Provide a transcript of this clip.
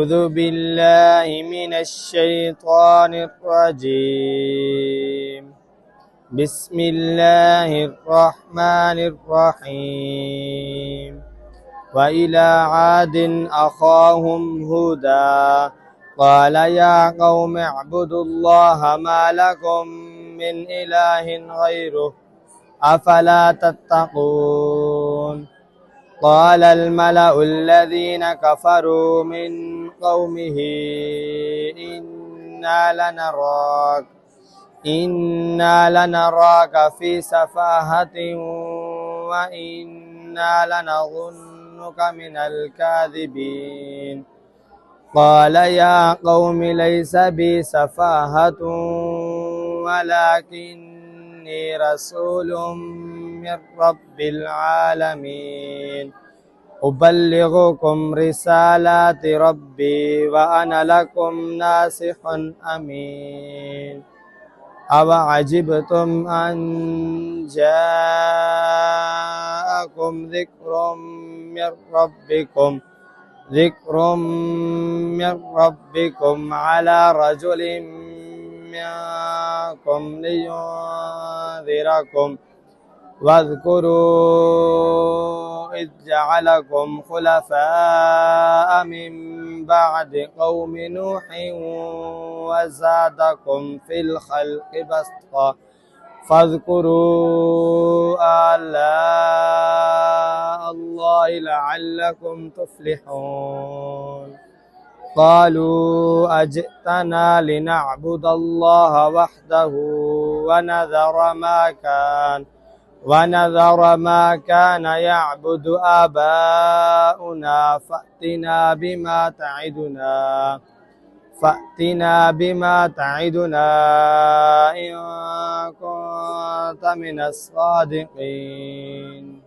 أعوذ بالله من الشيطان الرجيم. بسم الله الرحمن الرحيم. وإلى عاد أخاهم هودا قال يا قوم اعبدوا الله ما لكم من إله غيره أفلا تتقون. قال الملأ الذين كفروا من قومه إنا لنراك في سفاهة وإنا لنظنك من الكاذبين. قال يا قوم ليس بي سفاهة ولكني رسول من رب العالمين أبلغكم رسالات ربي وأنا لكم ناصح أمين. أوعجبتم أن جاءكم ذكر من ربكم على رجل منكم لينذركم واذكروا إذ جعلكم خلفاء من بعد قوم نوح وزادكم في الخلق بسطا فاذكروا آلاء الله لعلكم تفلحون. قالوا أجئتنا لنعبد الله وحده ونذر ما كان يعبد آباؤنا فأتنا بما تعدنا إن كنت من الصادقين.